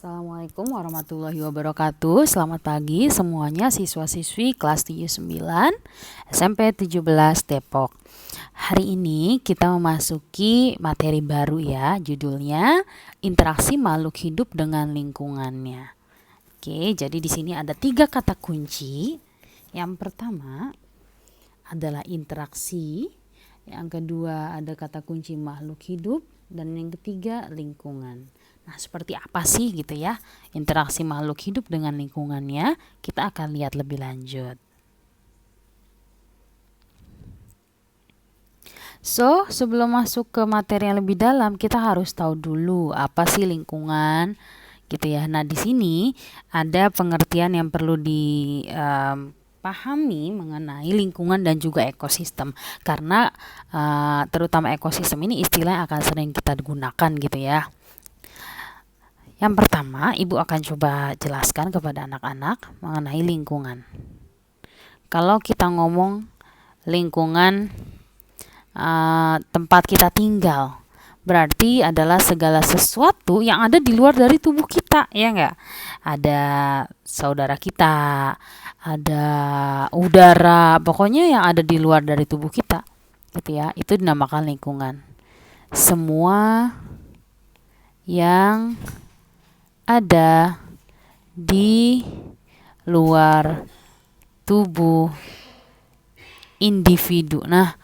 Assalamualaikum warahmatullahi wabarakatuh. Selamat pagi semuanya siswa-siswi kelas 79 SMP 17 Depok. Hari ini kita memasuki materi baru ya, judulnya interaksi makhluk hidup dengan lingkungannya. Oke, jadi di sini ada 3 kata kunci. Yang pertama adalah interaksi, yang kedua ada kata kunci makhluk hidup, dan yang ketiga lingkungan. Nah, seperti apa sih gitu ya interaksi makhluk hidup dengan lingkungannya? Kita akan lihat lebih lanjut. So, sebelum masuk ke materi yang lebih dalam, kita harus tahu dulu apa sih lingkungan gitu ya. Nah, di sini ada pengertian yang perlu dipahami mengenai lingkungan dan juga ekosistem. Karena terutama ekosistem ini istilah yang akan sering kita gunakan gitu ya. Yang pertama, Ibu akan coba jelaskan kepada anak-anak mengenai lingkungan. Kalau kita ngomong lingkungan tempat kita tinggal, berarti adalah segala sesuatu yang ada di luar dari tubuh kita, ya enggak? Ada saudara kita, ada udara, pokoknya yang ada di luar dari tubuh kita, gitu ya. Itu dinamakan lingkungan. Semua yang ada di luar tubuh individu. Nah,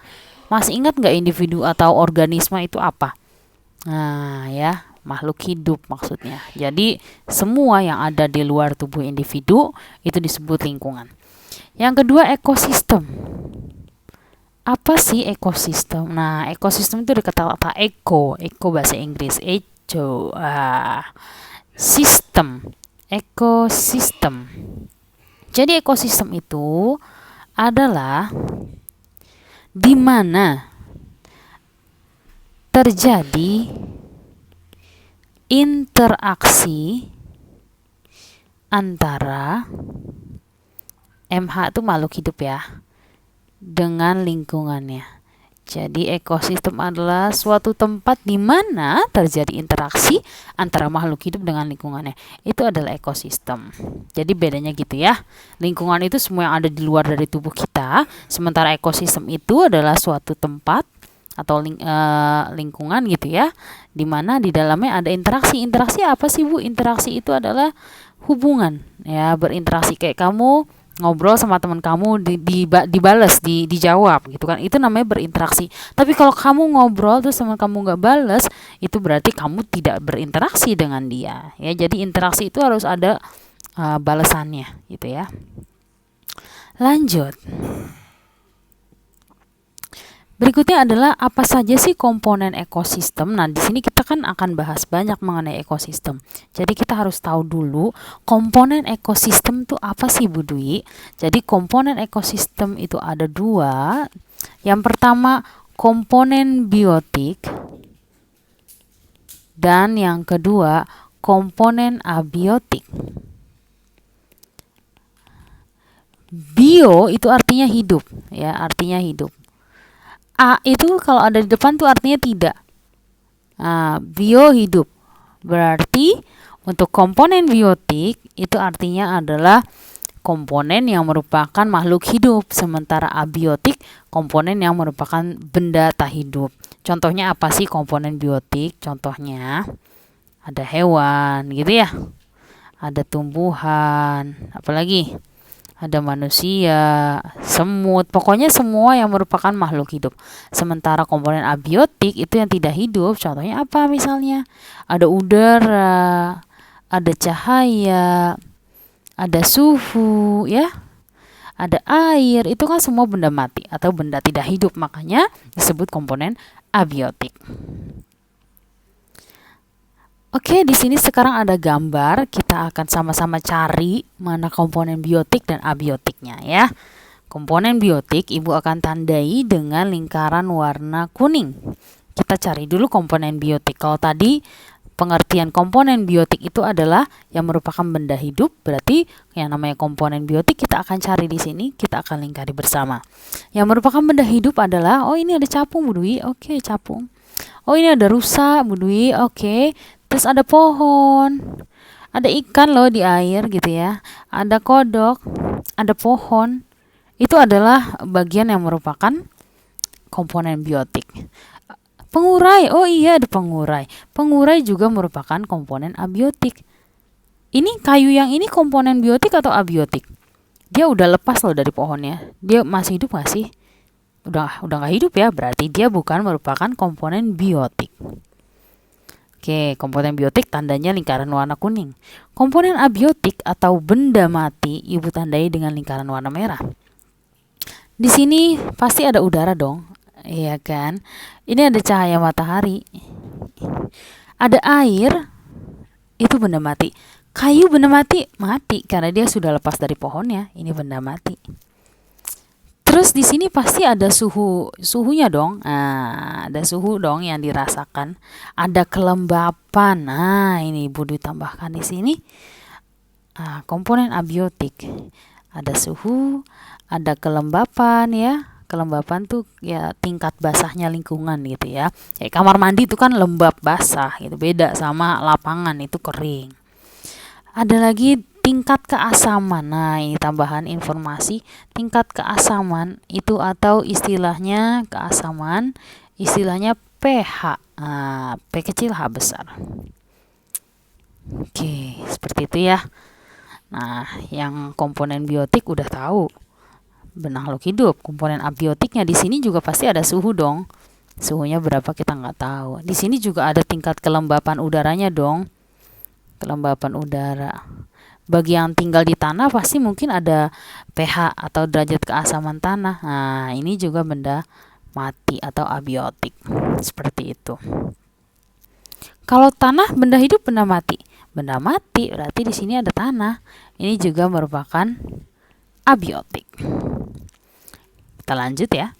masih ingat nggak individu atau organisme itu apa? Nah, ya, makhluk hidup maksudnya. Jadi, semua yang ada di luar tubuh individu itu disebut lingkungan. Yang kedua, ekosistem. Apa sih ekosistem? Nah, ekosistem itu dari kata eco bahasa Inggris, eco. Sistem, ekosistem. Jadi ekosistem itu adalah di mana terjadi interaksi antara MH itu makhluk hidup ya, dengan lingkungannya. Jadi ekosistem adalah suatu tempat di mana terjadi interaksi antara makhluk hidup dengan lingkungannya. Itu adalah ekosistem. Jadi bedanya gitu ya. Lingkungan itu semua yang ada di luar dari tubuh kita, sementara ekosistem itu adalah suatu tempat atau lingkungan gitu ya, di mana di dalamnya ada interaksi. Interaksi apa sih Bu? Interaksi itu adalah hubungan ya, berinteraksi kayak kamu ngobrol sama teman kamu dibales, dijawab gitu kan, itu namanya berinteraksi. Tapi kalau kamu ngobrol terus sama kamu nggak bales, itu berarti kamu tidak berinteraksi dengan dia ya. Jadi interaksi itu harus ada balasannya gitu ya. Lanjut, berikutnya adalah apa saja sih komponen ekosistem. Nah, di sini kita kan akan bahas banyak mengenai ekosistem. Jadi kita harus tahu dulu komponen ekosistem itu apa sih Bu Dwi. Jadi komponen ekosistem itu ada 2. Yang pertama komponen biotik dan yang kedua komponen abiotik. Bio itu artinya hidup ya, artinya hidup. A itu kalau ada di depan tuh artinya tidak. Nah, bio hidup. Berarti untuk komponen biotik itu artinya adalah komponen yang merupakan makhluk hidup, sementara abiotik komponen yang merupakan benda tak hidup. Contohnya apa sih komponen biotik? Contohnya ada hewan gitu ya. Ada tumbuhan, apalagi? Ada manusia, semut, pokoknya semua yang merupakan makhluk hidup. Sementara komponen abiotik itu yang tidak hidup, contohnya apa misalnya? Ada udara, ada cahaya, ada suhu ya, ada air, itu kan semua benda mati atau benda tidak hidup, makanya disebut komponen abiotik. Oke, di sini sekarang ada gambar. Kita akan sama-sama cari mana komponen biotik dan abiotiknya ya. Komponen biotik Ibu akan tandai dengan lingkaran warna kuning. Kita cari dulu komponen biotik. Kalau tadi pengertian komponen biotik itu adalah yang merupakan benda hidup, berarti yang namanya komponen biotik kita akan cari di sini, kita akan lingkari bersama. Yang merupakan benda hidup adalah, oh ini ada capung Bu Dwi, oke capung. Oh ini ada rusa Bu Dwi, oke. Terus ada pohon, Ada ikan loh di air gitu ya. Ada kodok, ada pohon. Itu adalah bagian yang merupakan komponen biotik. Pengurai, oh iya ada pengurai. Pengurai juga merupakan komponen abiotik. Ini kayu yang ini komponen biotik atau abiotik? Dia udah lepas loh dari pohonnya. Dia masih hidup gak sih? Udah nggak hidup ya, berarti dia bukan merupakan komponen biotik. Oke, komponen biotik tandanya lingkaran warna kuning. Komponen abiotik atau benda mati ibu tandai dengan lingkaran warna merah. Di sini pasti ada udara dong, iya kan? Ini ada cahaya matahari, ada air, itu benda mati. Kayu benda mati, mati karena dia sudah lepas dari pohonnya. Ini benda mati. Terus di sini pasti ada suhunya dong. Nah, ada suhu dong yang dirasakan. Ada kelembapan. Nah, ini Ibu ditambahkan di sini. Komponen abiotik. Ada suhu, ada kelembapan ya. Kelembapan tuh ya tingkat basahnya lingkungan gitu ya. Kayak kamar mandi itu kan lembab basah gitu. Beda sama lapangan itu kering. Ada lagi tingkat keasaman. Nah, ini tambahan informasi. Tingkat keasaman itu atau istilahnya keasaman, istilahnya pH. P kecil H besar. Oke, seperti itu ya. Nah, yang komponen biotik udah tahu. Makhluk hidup. Komponen abiotiknya di sini juga pasti ada suhu dong. Suhunya berapa kita nggak tahu. Di sini juga ada tingkat kelembapan udaranya dong. Kelembapan udara. Bagi yang tinggal di tanah pasti mungkin ada pH atau derajat keasaman tanah. Nah, ini juga benda mati atau abiotik. Seperti itu. Kalau tanah benda hidup benda mati. Benda mati berarti di sini ada tanah. Ini juga merupakan abiotik. Kita lanjut ya.